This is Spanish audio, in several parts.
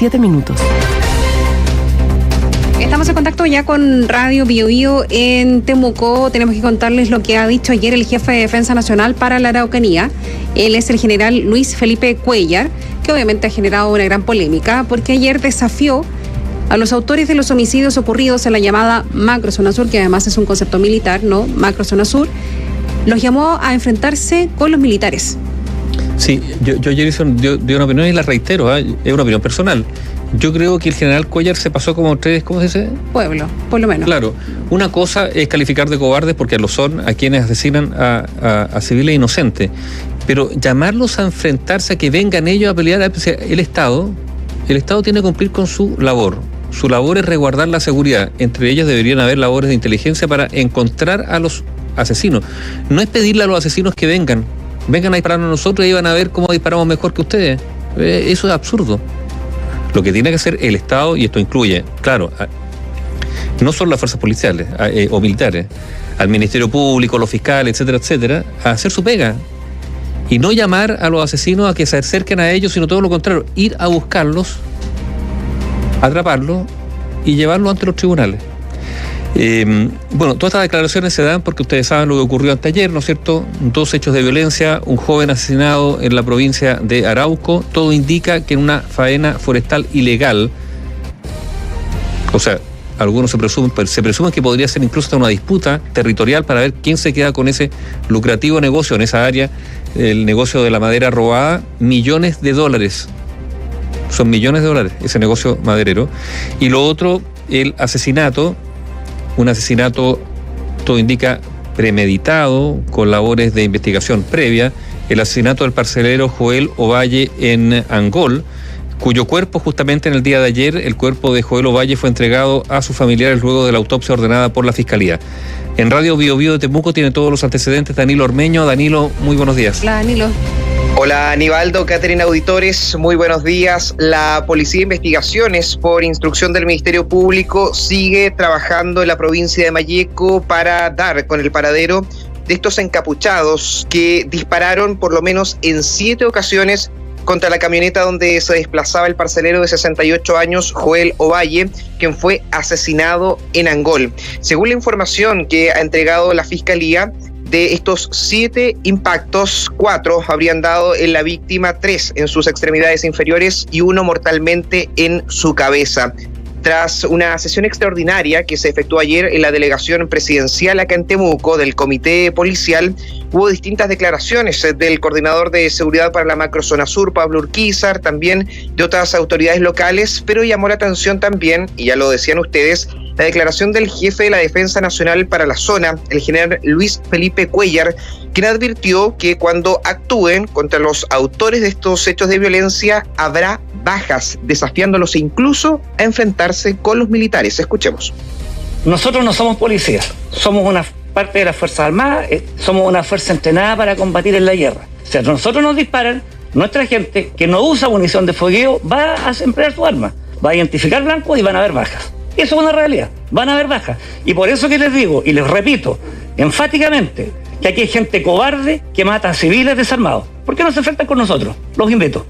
7 minutos. Estamos en contacto ya con Radio Biobío en Temuco. Tenemos que contarles lo que ha dicho ayer el jefe de Defensa Nacional para la Araucanía. Él es el general Luis Felipe Cuéllar, que obviamente ha generado una gran polémica porque ayer desafió a los autores de los homicidios ocurridos en la llamada Macrozona Sur, que además es un concepto militar, ¿no? Macrozona Sur, los llamó a enfrentarse con los militares. Sí, yo ayer dio una opinión y la reitero, es una opinión personal. Yo creo que el general Cuéllar se pasó como tres, ¿cómo se dice? Pueblo, por lo menos. Claro, una cosa es calificar de cobardes porque lo son a quienes asesinan a civiles inocentes, pero llamarlos a enfrentarse, a que vengan ellos a pelear, el Estado tiene que cumplir con su labor. Su labor es resguardar la seguridad. Entre ellas deberían haber labores de inteligencia para encontrar a los asesinos. No es pedirle a los asesinos que vengan a dispararnos a nosotros y van a ver cómo disparamos mejor que ustedes. Eso es absurdo. Lo que tiene que hacer el Estado, y esto incluye, claro, no solo las fuerzas policiales o militares, al Ministerio Público, los fiscales, etcétera, etcétera, a hacer su pega. Y no llamar a los asesinos a que se acerquen a ellos, sino todo lo contrario, ir a buscarlos, atraparlos y llevarlos ante los tribunales. Bueno, todas estas declaraciones se dan porque ustedes saben lo que ocurrió anteayer, ¿no es cierto? 2 hechos de violencia, un joven asesinado en la provincia de Arauco. Todo indica que en una faena forestal ilegal, o sea, algunos se presumen que podría ser incluso una disputa territorial para ver quién se queda con ese lucrativo negocio en esa área, el negocio de la madera robada, millones de dólares. Son millones de dólares ese negocio maderero. Y lo otro, el asesinato. Un asesinato, todo indica, premeditado, con labores de investigación previa, el asesinato del parcelero Joel Ovalle en Angol, cuyo cuerpo justamente en el día de ayer, el cuerpo de Joel Ovalle fue entregado a sus familiares luego de la autopsia ordenada por la Fiscalía. En Radio Biobío de Temuco tiene todos los antecedentes Danilo Ormeño. Danilo, muy buenos días. Hola, Danilo. Hola Aníbaldo, Catherine, auditores, muy buenos días. La Policía de Investigaciones, por instrucción del Ministerio Público, sigue trabajando en la provincia de Malleco para dar con el paradero de estos encapuchados que dispararon por lo menos en 7 ocasiones contra la camioneta donde se desplazaba el parcelero de 68 años, Joel Ovalle, quien fue asesinado en Angol. Según la información que ha entregado la Fiscalía, de estos 7 impactos, 4 habrían dado en la víctima, 3 en sus extremidades inferiores y 1 mortalmente en su cabeza. Tras una sesión extraordinaria que se efectuó ayer en la delegación presidencial acá en Temuco del Comité Policial, hubo distintas declaraciones del coordinador de seguridad para la Macrozona Sur, Pablo Urquizar, también de otras autoridades locales, pero llamó la atención también, y ya lo decían ustedes, la declaración del jefe de la Defensa Nacional para la zona, el general Luis Felipe Cuéllar, quien advirtió que cuando actúen contra los autores de estos hechos de violencia habrá bajas, desafiándolos incluso a enfrentarse con los militares. Escuchemos. Nosotros no somos policías, somos una parte de las Fuerzas Armadas, somos una fuerza entrenada para combatir en la guerra. O sea, nosotros nos disparan, nuestra gente que no usa munición de fogueo va a emplear su arma, va a identificar blancos y van a haber bajas. Eso es una realidad, van a haber bajas. Y por eso que les digo, y les repito enfáticamente, que aquí hay gente cobarde que mata a civiles desarmados. ¿Por qué no se enfrentan con nosotros? Los invito.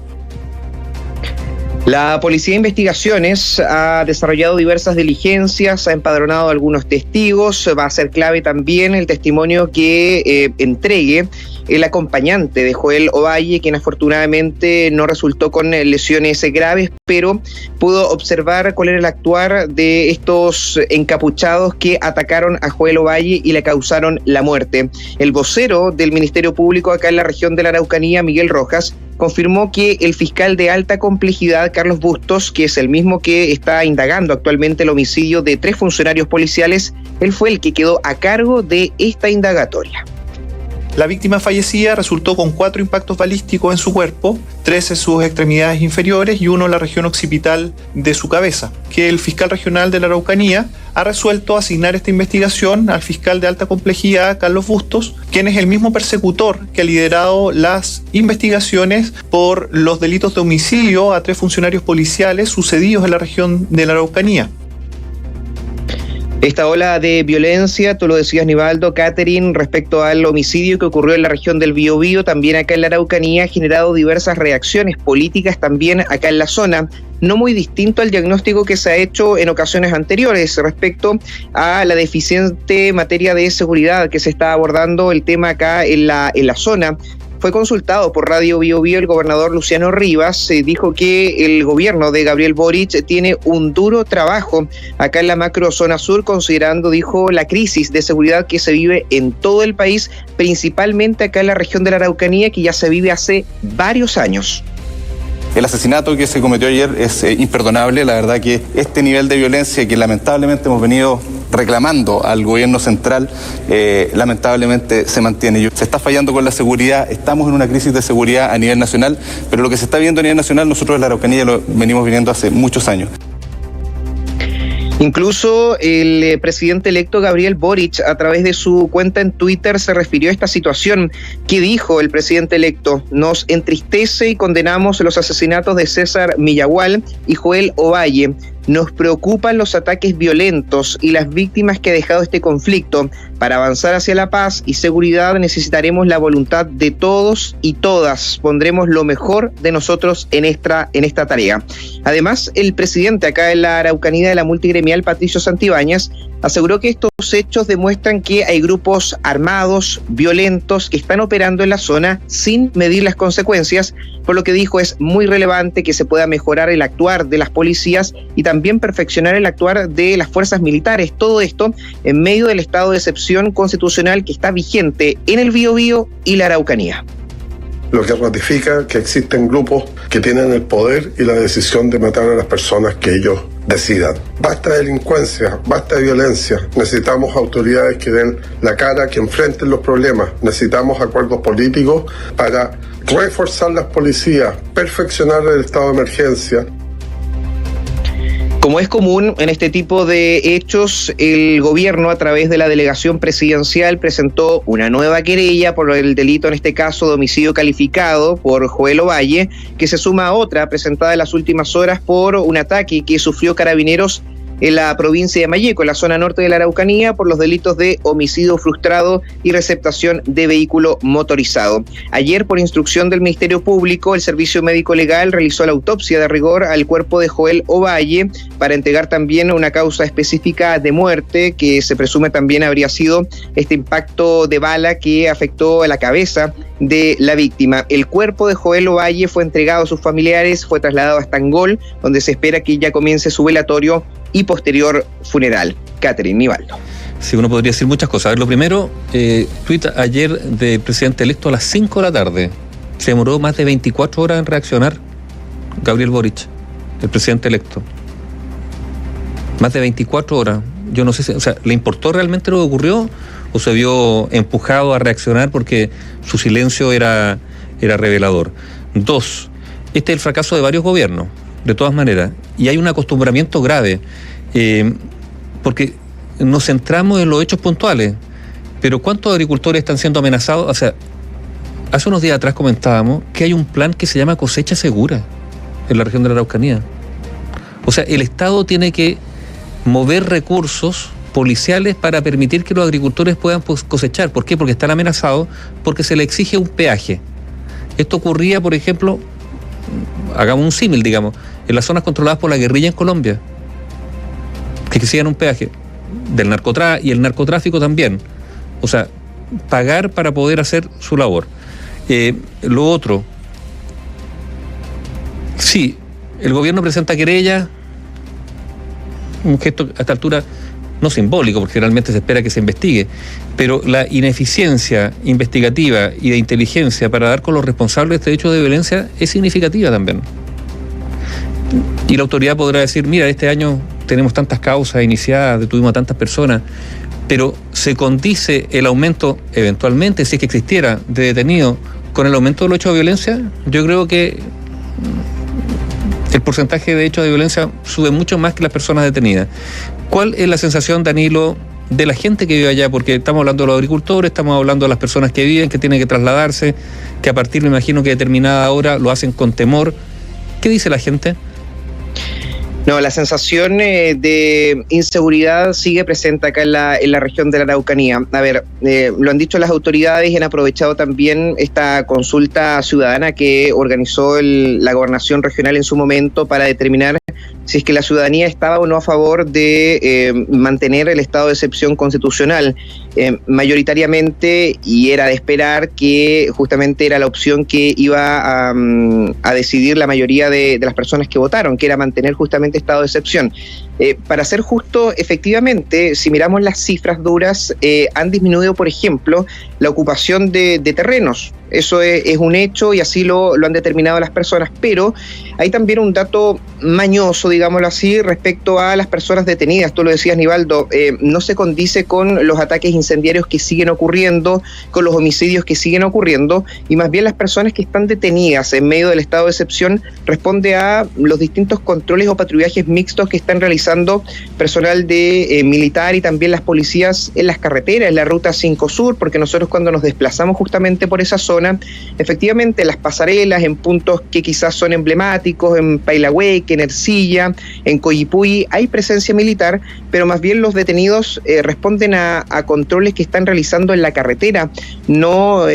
La Policía de Investigaciones ha desarrollado diversas diligencias, ha empadronado a algunos testigos. Va a ser clave también el testimonio que entregue el acompañante de Joel Ovalle, quien afortunadamente no resultó con lesiones graves, pero pudo observar cuál era el actuar de estos encapuchados que atacaron a Joel Ovalle y le causaron la muerte. El vocero del Ministerio Público acá en la región de la Araucanía, Miguel Rojas, confirmó que el fiscal de alta complejidad, Carlos Bustos, que es el mismo que está indagando actualmente el homicidio de 3 funcionarios policiales, él fue el que quedó a cargo de esta indagatoria. La víctima fallecida resultó con 4 impactos balísticos en su cuerpo, 3 en sus extremidades inferiores y 1 en la región occipital de su cabeza, que el fiscal regional de la Araucanía ha resuelto asignar esta investigación al fiscal de alta complejidad, Carlos Bustos, quien es el mismo persecutor que ha liderado las investigaciones por los delitos de homicidio a 3 funcionarios policiales sucedidos en la región de la Araucanía. Esta ola de violencia, tú lo decías, Nivaldo, Catherine, respecto al homicidio que ocurrió en la región del Biobío, también acá en la Araucanía, ha generado diversas reacciones políticas también acá en la zona. no muy distinto al diagnóstico que se ha hecho en ocasiones anteriores respecto a la deficiente materia de seguridad que se está abordando el tema acá en la zona. Fue consultado por Radio Bio Bio el gobernador Luciano Rivas, dijo que el gobierno de Gabriel Boric tiene un duro trabajo acá en la macro zona sur, considerando, dijo, la crisis de seguridad que se vive en todo el país, principalmente acá en la región de la Araucanía, que ya se vive hace varios años. El asesinato que se cometió ayer es imperdonable. La verdad que este nivel de violencia que lamentablemente hemos venido reclamando al gobierno central, lamentablemente se mantiene. Se está fallando con la seguridad, estamos en una crisis de seguridad a nivel nacional, pero lo que se está viendo a nivel nacional, nosotros en la Araucanía lo venimos viendo hace muchos años. Incluso el presidente electo Gabriel Boric, a través de su cuenta en Twitter, se refirió a esta situación. ¿Qué dijo el presidente electo? Nos entristece y condenamos los asesinatos de César Millagual y Joel Ovalle. Nos preocupan los ataques violentos y las víctimas que ha dejado este conflicto. Para avanzar hacia la paz y seguridad necesitaremos la voluntad de todos y todas. Pondremos lo mejor de nosotros en esta tarea. Además, el presidente acá en la Araucanía de la multigremial, Patricio Santibáñez, aseguró que estos hechos demuestran que hay grupos armados, violentos, que están operando en la zona sin medir las consecuencias, por lo que dijo es muy relevante que se pueda mejorar el actuar de las policías y también perfeccionar el actuar de las fuerzas militares. Todo esto en medio del estado de excepción constitucional que está vigente en el Biobío y la Araucanía. Lo que ratifica que existen grupos que tienen el poder y la decisión de matar a las personas que ellos decidan. Basta de delincuencia, basta de violencia. Necesitamos autoridades que den la cara, que enfrenten los problemas. Necesitamos acuerdos políticos para reforzar las policías, perfeccionar el estado de emergencia. Como es común en este tipo de hechos, el gobierno a través de la delegación presidencial presentó una nueva querella por el delito, en este caso de homicidio calificado por Joel Ovalle, que se suma a otra presentada en las últimas horas por un ataque que sufrió Carabineros en la provincia de Malleco, en la zona norte de la Araucanía, por los delitos de homicidio frustrado y receptación de vehículo motorizado. Ayer, por instrucción del Ministerio Público, el Servicio Médico Legal realizó la autopsia de rigor al cuerpo de Joel Ovalle para entregar también una causa específica de muerte, que se presume también habría sido este impacto de bala que afectó a la cabeza de la víctima. El cuerpo de Joel Ovalle fue entregado a sus familiares, fue trasladado a Estangol, donde se espera que ya comience su velatorio y posterior funeral. Catherine Nivaldo. Sí, uno podría decir muchas cosas. A ver, lo primero, tuit ayer del presidente electo a las 5 de la tarde. Se demoró más de 24 horas en reaccionar Gabriel Boric, el presidente electo. Más de 24 horas. Yo no sé si, ¿le importó realmente lo que ocurrió? ¿O se vio empujado a reaccionar porque su silencio era revelador? 2, este es el fracaso de varios gobiernos, de todas maneras, y hay un acostumbramiento grave, porque nos centramos en los hechos puntuales, pero ¿cuántos agricultores están siendo amenazados? O sea, hace unos días atrás comentábamos que hay un plan que se llama cosecha segura en la región de la Araucanía. O sea, el Estado tiene que mover recursos policiales para permitir que los agricultores puedan cosechar. ¿Por qué? Porque están amenazados, porque se le exige un peaje. Esto ocurría, por ejemplo, hagamos un símil, digamos, en las zonas controladas por la guerrilla en Colombia, que exigían un peaje y el narcotráfico también. O sea, pagar para poder hacer su labor. Lo otro, sí, el gobierno presenta querella, un gesto a esta altura no simbólico, porque realmente se espera que se investigue, pero la ineficiencia investigativa y de inteligencia para dar con los responsables de este hecho de violencia es significativa también. Y la autoridad podrá decir, mira, este año tenemos tantas causas iniciadas, detuvimos a tantas personas, pero se condice el aumento, eventualmente, si es que existiera, de detenidos con el aumento de los hechos de violencia. Yo creo que el porcentaje de hechos de violencia sube mucho más que las personas detenidas. ¿Cuál es la sensación, Danilo, de la gente que vive allá? Porque estamos hablando de los agricultores, estamos hablando de las personas que viven, que tienen que trasladarse, que a partir, me imagino, que determinada hora lo hacen con temor. ¿Qué dice la gente? No, la sensación de inseguridad sigue presente acá en la región de la Araucanía. A ver, lo han dicho las autoridades y han aprovechado también esta consulta ciudadana que organizó la gobernación regional en su momento para determinar si es que la ciudadanía estaba o no a favor de mantener el estado de excepción constitucional. Mayoritariamente, y era de esperar que justamente era la opción que iba a decidir la mayoría de las personas que votaron, que era mantener justamente estado de excepción. Para ser justo, efectivamente, si miramos las cifras duras, han disminuido, por ejemplo, la ocupación de terrenos. Eso es un hecho y así lo han determinado las personas, pero hay también un dato mañoso, digámoslo así, respecto a las personas detenidas. Tú lo decías, Nivaldo, no se condice con los ataques incendiarios que siguen ocurriendo, con los homicidios que siguen ocurriendo, y más bien las personas que están detenidas en medio del estado de excepción responde a los distintos controles o patrullajes mixtos que están realizando personal de militar y también las policías en las carreteras, en la ruta 5 Sur, porque nosotros cuando nos desplazamos justamente por esa zona, efectivamente las pasarelas, en puntos que quizás son emblemáticos, en Pailahueque, en Ercilla, en Coyipulli, hay presencia militar, pero más bien los detenidos responden a controles que están realizando en la carretera, no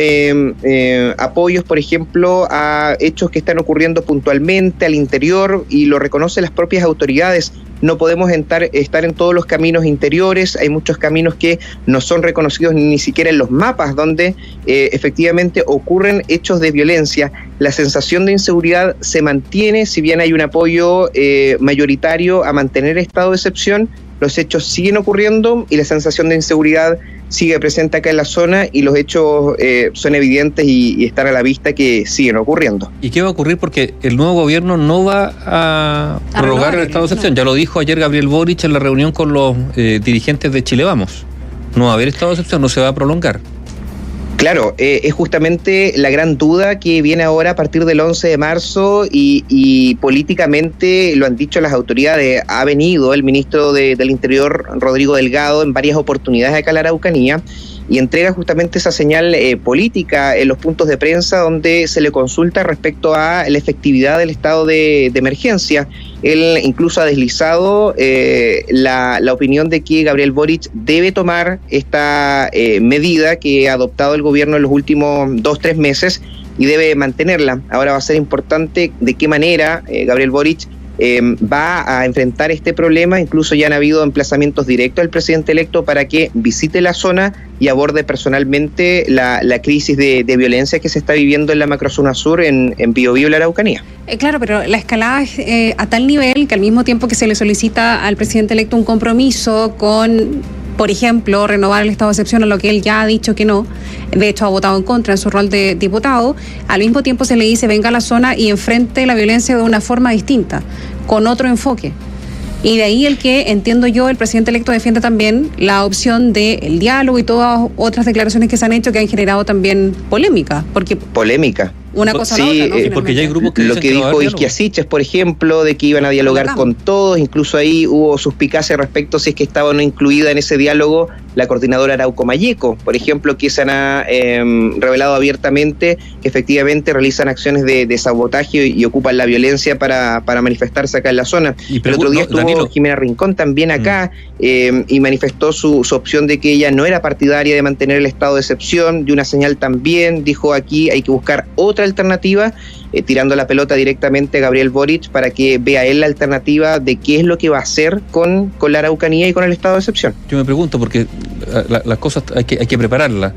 apoyos, por ejemplo, a hechos que están ocurriendo puntualmente al interior, y lo reconocen las propias autoridades. No podemos estar en todos los caminos interiores, hay muchos caminos que no son reconocidos ni siquiera en los mapas, donde efectivamente ocurren hechos de violencia. La sensación de inseguridad se mantiene, si bien hay un apoyo mayoritario a mantener estado de excepción, los hechos siguen ocurriendo y la sensación de inseguridad sigue presente acá en la zona, y los hechos son evidentes y están a la vista que siguen ocurriendo. ¿Y qué va a ocurrir? Porque el nuevo gobierno no va a prorrogar el estado de excepción. Ya lo dijo ayer Gabriel Boric en la reunión con los dirigentes de Chile Vamos. No va a haber estado de excepción, no se va a prolongar. Claro, es justamente la gran duda que viene ahora a partir del 11 de marzo y políticamente, lo han dicho las autoridades, ha venido el ministro del Interior, Rodrigo Delgado, en varias oportunidades acá a la Araucanía, y entrega justamente esa señal política en los puntos de prensa donde se le consulta respecto a la efectividad del estado de emergencia. Él incluso ha deslizado la opinión de que Gabriel Boric debe tomar esta medida que ha adoptado el gobierno en los últimos 2-3 meses y debe mantenerla. Ahora va a ser importante de qué manera Gabriel Boric va a enfrentar este problema. Incluso ya han habido emplazamientos directos al presidente electo para que visite la zona y aborde personalmente la crisis de violencia que se está viviendo en la macrozona sur, en Biobío y la Araucanía. Claro, pero la escalada es a tal nivel que al mismo tiempo que se le solicita al presidente electo un compromiso con, por ejemplo, renovar el estado de excepción, a lo que él ya ha dicho que no, de hecho ha votado en contra en su rol de diputado, al mismo tiempo se le dice venga a la zona y enfrente la violencia de una forma distinta, con otro enfoque. Y de ahí el que, entiendo yo, el presidente electo defiende también la opción del diálogo y todas otras declaraciones que se han hecho que han generado también polémica. Polémica. Una cosa sí, a la otra, ¿no? Porque ya hay grupos que lo que dijo Isquiasiches, por ejemplo, de que iban a dialogar con todos, incluso ahí hubo suspicacia respecto si es que estaba o no incluida en ese diálogo la coordinadora Arauco Malleco, por ejemplo, que se han revelado abiertamente que efectivamente realizan acciones de sabotaje y ocupan la violencia para manifestarse acá en la zona. El otro día estuvo Danilo Jimena Rincón también acá y manifestó su opción de que ella no era partidaria de mantener el estado de excepción, de una señal también, dijo aquí hay que buscar otra alternativa, tirando la pelota directamente a Gabriel Boric para que vea él la alternativa de qué es lo que va a hacer con la Araucanía y con el estado de excepción. Yo me pregunto, porque las cosas hay que prepararlas.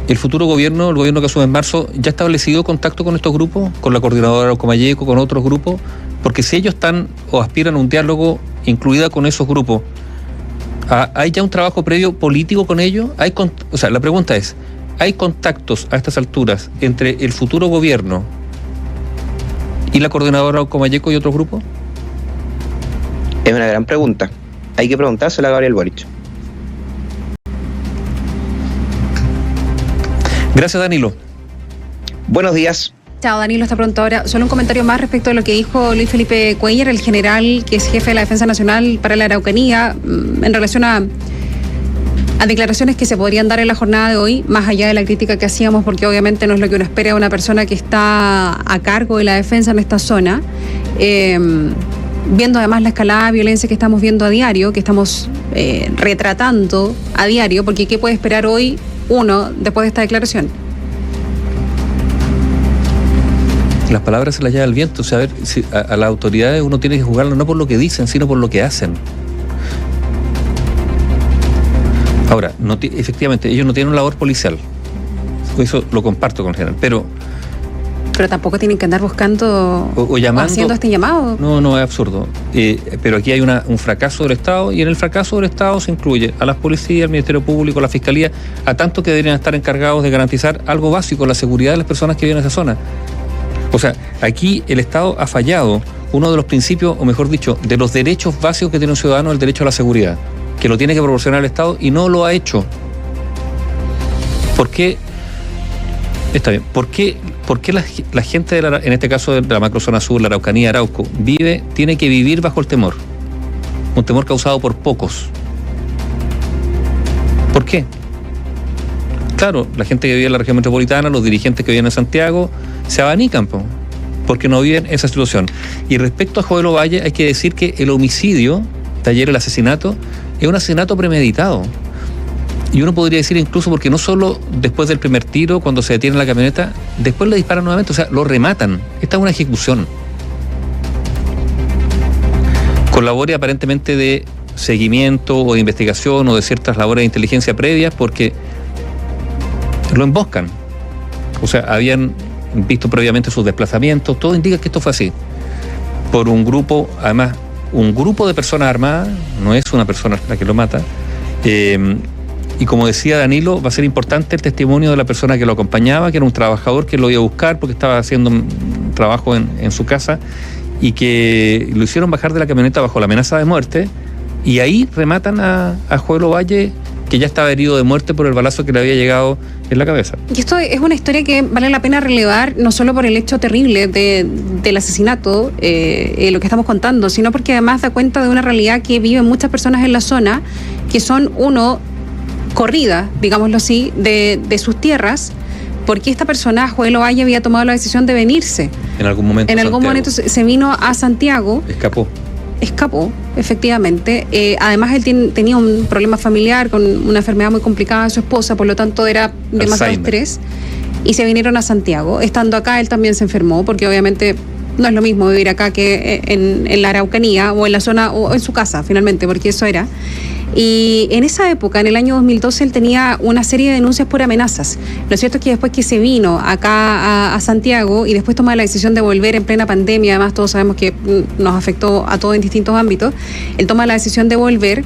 ¿El futuro gobierno, el gobierno que asume en marzo, ya ha establecido contacto con estos grupos, con la coordinadora Arauco Malleco, con otros grupos? Porque si ellos están o aspiran a un diálogo incluida con esos grupos, ¿hay ya un trabajo previo político con ellos? O sea, la pregunta es, ¿hay contactos a estas alturas entre el futuro gobierno y la coordinadora Arauco Malleco y otros grupos? Es una gran pregunta. Hay que preguntársela a Gabriel Boric. Gracias, Danilo. Buenos días. Chao, Danilo, hasta pronto. Ahora, solo un comentario más respecto a lo que dijo Luis Felipe Cuéllar, el general que es jefe de la Defensa Nacional para la Araucanía, en relación a declaraciones que se podrían dar en la jornada de hoy, más allá de la crítica que hacíamos, porque obviamente no es lo que uno espera de una persona que está a cargo de la defensa en esta zona. viendo además la escalada de violencia que estamos viendo a diario, que estamos retratando a diario, porque ¿qué puede esperar hoy uno después de esta declaración? Las palabras se las lleva el viento. O sea, a ver, si a las autoridades uno tiene que juzgarlo no por lo que dicen, sino por lo que hacen. Ahora, efectivamente, ellos no tienen una labor policial. Eso lo comparto con el general, pero tampoco tienen que andar buscando o llamando, haciendo este llamado. No, es absurdo. Pero aquí hay un fracaso del Estado, y en el fracaso del Estado se incluye a las policías, al Ministerio Público, a la Fiscalía, a tanto que deberían estar encargados de garantizar algo básico, la seguridad de las personas que viven en esa zona. O sea, aquí el Estado ha fallado uno de los principios, o mejor dicho, de los derechos básicos que tiene un ciudadano, el derecho a la seguridad, que lo tiene que proporcionar el Estado, y no lo ha hecho. ¿Por qué? Está bien. ¿Por qué la gente, en este caso de la macrozona sur, la Araucanía, Arauco, tiene que vivir bajo el temor? Un temor causado por pocos. ¿Por qué? Claro, la gente que vive en la región metropolitana, los dirigentes que viven en Santiago, se abanican, porque no viven esa situación. Y respecto a Joel Ovalle, hay que decir que el homicidio, de ayer el asesinato, es un asesinato premeditado. Y uno podría decir incluso porque no solo después del primer tiro, cuando se detiene la camioneta, después le disparan nuevamente, o sea, lo rematan. Esta es una ejecución. Con labores aparentemente de seguimiento o de investigación o de ciertas labores de inteligencia previas, porque lo emboscan. O sea, habían visto previamente sus desplazamientos, todo indica que esto fue así. Por un grupo, además, un grupo de personas armadas, no es una persona la que lo mata. Y como decía Danilo, va a ser importante el testimonio de la persona que lo acompañaba, que era un trabajador que lo iba a buscar porque estaba haciendo un trabajo en su casa, y que lo hicieron bajar de la camioneta bajo la amenaza de muerte, y ahí rematan a Joel Ovalle, que ya estaba herido de muerte por el balazo que le había llegado en la cabeza. Y esto es una historia que vale la pena relevar, no solo por el hecho terrible del asesinato, lo que estamos contando, sino porque además da cuenta de una realidad que viven muchas personas en la zona, que son corridas, digámoslo así, de sus tierras, porque esta persona, Joel Ovalle, había tomado la decisión de venirse. En algún momento se vino a Santiago. Escapó, efectivamente. Además, él tenía un problema familiar con una enfermedad muy complicada de su esposa, por lo tanto era demasiado estrés, y se vinieron a Santiago. Estando acá, él también se enfermó, porque obviamente no es lo mismo vivir acá que en la Araucanía, o en la zona, o en su casa, finalmente, porque eso era. Y en esa época, en el año 2012, él tenía una serie de denuncias por amenazas. Lo cierto es que después que se vino acá a Santiago y después toma la decisión de volver en plena pandemia, además todos sabemos que nos afectó a todos en distintos ámbitos, él toma la decisión de volver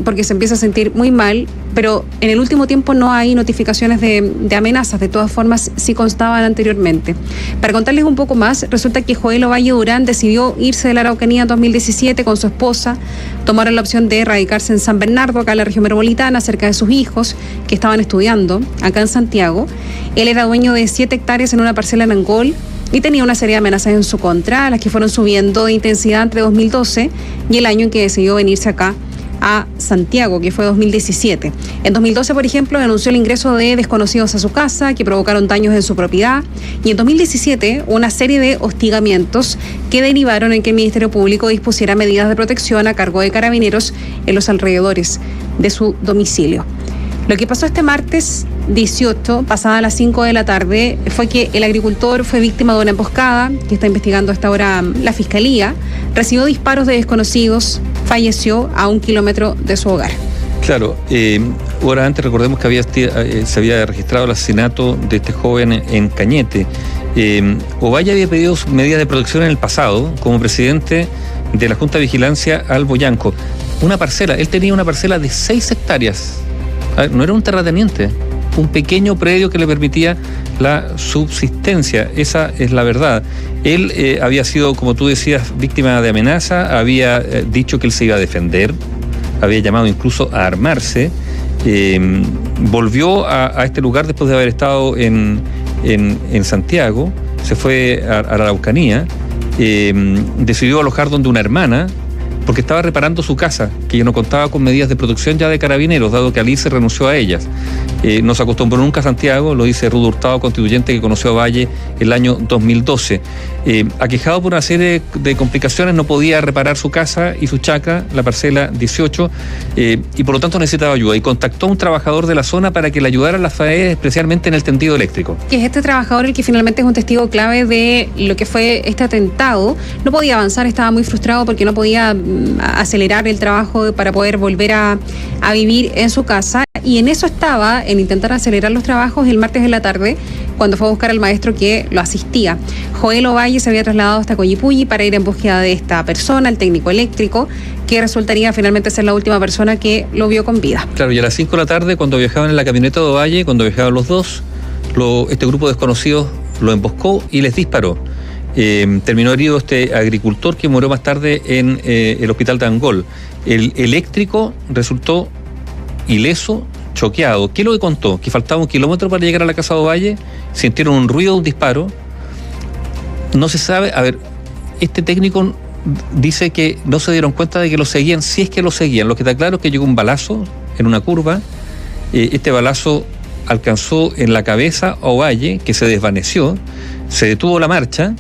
porque se empieza a sentir muy mal, pero en el último tiempo no hay notificaciones de amenazas, de todas formas sí constaban anteriormente. Para contarles un poco más, resulta que Joel Ovalle Durán decidió irse de la Araucanía en 2017 con su esposa, tomaron la opción de radicarse en San Bernardo, acá en la región metropolitana, cerca de sus hijos que estaban estudiando acá en Santiago. Él era dueño de 7 hectáreas en una parcela en Angol y tenía una serie de amenazas en su contra, las que fueron subiendo de intensidad entre 2012 y el año en que decidió venirse acá a Santiago, que fue 2017. En 2012, por ejemplo, denunció el ingreso de desconocidos a su casa que provocaron daños en su propiedad, y en 2017 una serie de hostigamientos que derivaron en que el Ministerio Público dispusiera medidas de protección a cargo de carabineros en los alrededores de su domicilio. Lo que pasó este martes 18, pasada las 5 de la tarde, fue que el agricultor fue víctima de una emboscada que está investigando hasta ahora la Fiscalía, recibió disparos de desconocidos, falleció a 1 kilómetro de su hogar. Claro, horas antes recordemos que se había registrado el asesinato de este joven en Cañete. Ovalle había pedido medidas de protección en el pasado como presidente de la Junta de Vigilancia al Boyanco. Una parcela, él tenía una parcela de 6 hectáreas. No era un terrateniente, un pequeño predio que le permitía la subsistencia, esa es la verdad. Él había sido, como tú decías, víctima de amenaza, había dicho que él se iba a defender, había llamado incluso a armarse, volvió a este lugar después de haber estado en Santiago, se fue a la Araucanía, decidió alojar donde una hermana, porque estaba reparando su casa, que ya no contaba con medidas de protección ya de carabineros, dado que Alice renunció a ellas. No se acostumbró nunca a Santiago, lo dice Rudo Hurtado, constituyente que conoció a Valle el año 2012. Aquejado por una serie de complicaciones, no podía reparar su casa y su chacra, la parcela 18, y por lo tanto necesitaba ayuda. Y contactó a un trabajador de la zona para que le ayudara a las faenas, especialmente en el tendido eléctrico. Que es este trabajador el que finalmente es un testigo clave de lo que fue este atentado. No podía avanzar, estaba muy frustrado porque no podía acelerar el trabajo para poder volver a vivir en su casa, y en eso estaba, en intentar acelerar los trabajos el martes de la tarde, cuando fue a buscar al maestro que lo asistía. Joel Ovalle se había trasladado hasta Coyipulli para ir en búsqueda de esta persona, el técnico eléctrico, que resultaría finalmente ser la última persona que lo vio con vida. Claro, y a las 5 de la tarde, cuando viajaban en la camioneta de Ovalle, cuando viajaban los dos, este grupo de desconocidos lo emboscó y les disparó. Terminó herido este agricultor, que murió más tarde en el hospital de Angol. El eléctrico resultó ileso, choqueado. ¿Qué es lo que contó? Que faltaba 1 kilómetro para llegar a la casa de Ovalle, sintieron un ruido, un disparo. No se sabe, este técnico dice que no se dieron cuenta de que lo seguían, si es que lo seguían. Lo que está claro es que llegó un balazo en una curva, este balazo alcanzó en la cabeza a Ovalle, que se desvaneció, se detuvo la marcha,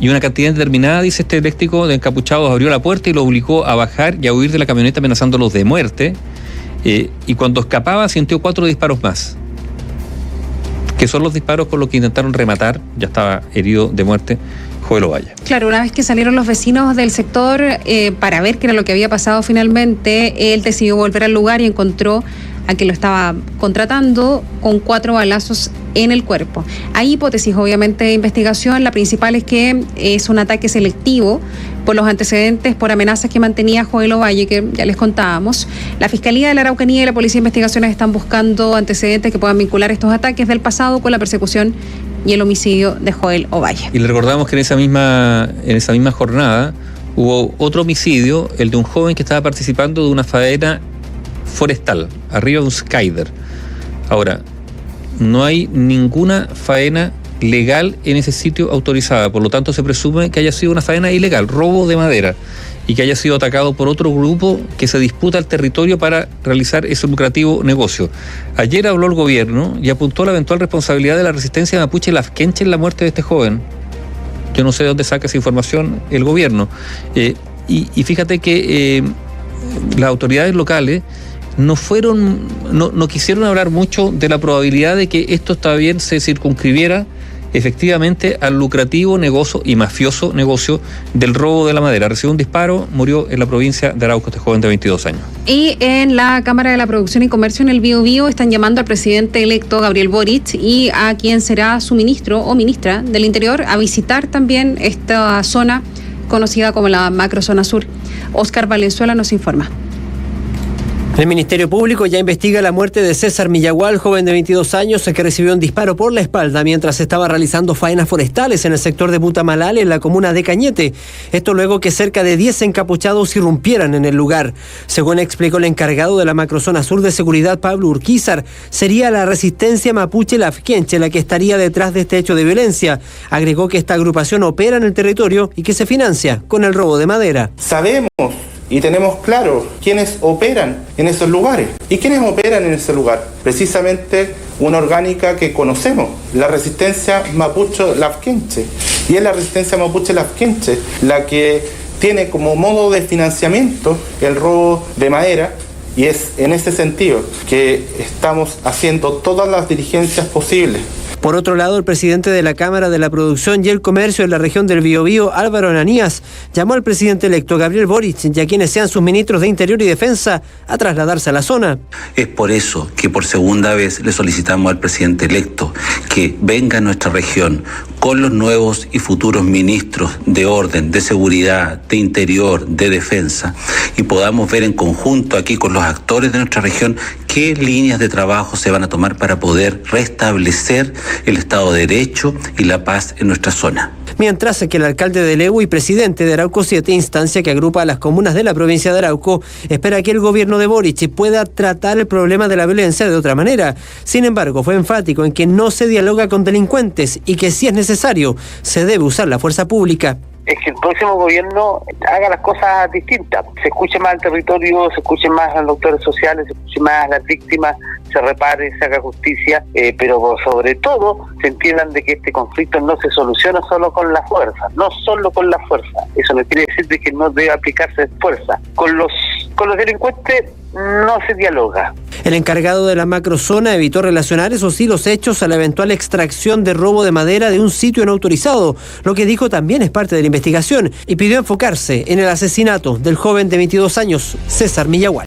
y una cantidad indeterminada, dice este eléctrico, de encapuchados abrió la puerta y lo obligó a bajar y a huir de la camioneta, amenazándolos de muerte. Y cuando escapaba sintió 4 disparos más, que son los disparos con los que intentaron rematar, ya estaba herido de muerte, Joel Ovalle. Claro, una vez que salieron los vecinos del sector para ver qué era lo que había pasado finalmente, él decidió volver al lugar y encontró a quien lo estaba contratando con 4 balazos en el cuerpo. Hay hipótesis, obviamente, de investigación. La principal es que es un ataque selectivo por los antecedentes, por amenazas que mantenía Joel Ovalle, que ya les contábamos. La Fiscalía de la Araucanía y la Policía de Investigaciones están buscando antecedentes que puedan vincular estos ataques del pasado con la persecución y el homicidio de Joel Ovalle. Y le recordamos que en esa misma jornada hubo otro homicidio, el de un joven que estaba participando de una faena forestal, arriba de un Skyder. Ahora, no hay ninguna faena legal en ese sitio autorizada, por lo tanto se presume que haya sido una faena ilegal, robo de madera, y que haya sido atacado por otro grupo que se disputa el territorio para realizar ese lucrativo negocio. Ayer habló el gobierno y apuntó a la eventual responsabilidad de la resistencia mapuche lafkenche en la muerte de este joven. Yo no sé de dónde saca esa información el gobierno. Y fíjate que las autoridades locales no quisieron hablar mucho de la probabilidad de que esto también se circunscribiera efectivamente al lucrativo negocio y mafioso negocio del robo de la madera. Recibió un disparo, murió en la provincia de Arauco este joven de 22 años. Y en la Cámara de la Producción y Comercio en el Biobío están llamando al presidente electo Gabriel Boric y a quien será su ministro o ministra del Interior a visitar también esta zona conocida como la macrozona sur. Oscar Valenzuela nos informa. El Ministerio Público ya investiga la muerte de César Millagual, joven de 22 años, que recibió un disparo por la espalda mientras estaba realizando faenas forestales en el sector de Butamalal, en la comuna de Cañete. Esto luego que cerca de 10 encapuchados irrumpieran en el lugar. Según explicó el encargado de la macrozona sur de seguridad, Pablo Urquizar, sería la resistencia mapuche lafkenche la que estaría detrás de este hecho de violencia. Agregó que esta agrupación opera en el territorio y que se financia con el robo de madera. Sabemos y tenemos claro quiénes operan en esos lugares. ¿Y quiénes operan en ese lugar? Precisamente una orgánica que conocemos, la resistencia mapuche lafkenche. Y es la resistencia mapuche lafkenche la que tiene como modo de financiamiento el robo de madera, y es en ese sentido que estamos haciendo todas las diligencias posibles. Por otro lado, el presidente de la Cámara de la Producción y el Comercio en la región del Biobío, Álvaro Ananías, llamó al presidente electo Gabriel Boric y a quienes sean sus ministros de Interior y Defensa a trasladarse a la zona. Es por eso que por segunda vez le solicitamos al presidente electo que venga a nuestra región con los nuevos y futuros ministros de orden, de seguridad, de interior, de defensa, y podamos ver en conjunto aquí con los actores de nuestra región qué líneas de trabajo se van a tomar para poder restablecer el Estado de Derecho y la paz en nuestra zona. Mientras que el alcalde de Lebu y presidente de Arauco 7, instancia que agrupa a las comunas de la provincia de Arauco, espera que el gobierno de Boric pueda tratar el problema de la violencia de otra manera. Sin embargo, fue enfático en que no se dialoga con delincuentes y que si es necesario, se debe usar la fuerza pública. es que el próximo gobierno haga las cosas distintas, se escuche más al territorio, se escuche más a los actores sociales, se escuche más a las víctimas, se repare, se haga justicia, pero sobre todo se entiendan de que este conflicto no se soluciona solo con la fuerza, no solo con la fuerza. Eso no quiere decir de que no debe aplicarse fuerza. Con los delincuentes no se dialoga. El encargado de la macrozona evitó relacionar, eso sí, los hechos a la eventual extracción de robo de madera de un sitio no autorizado, lo que dijo también es parte de la investigación, y pidió enfocarse en el asesinato del joven de 22 años, César Millagual.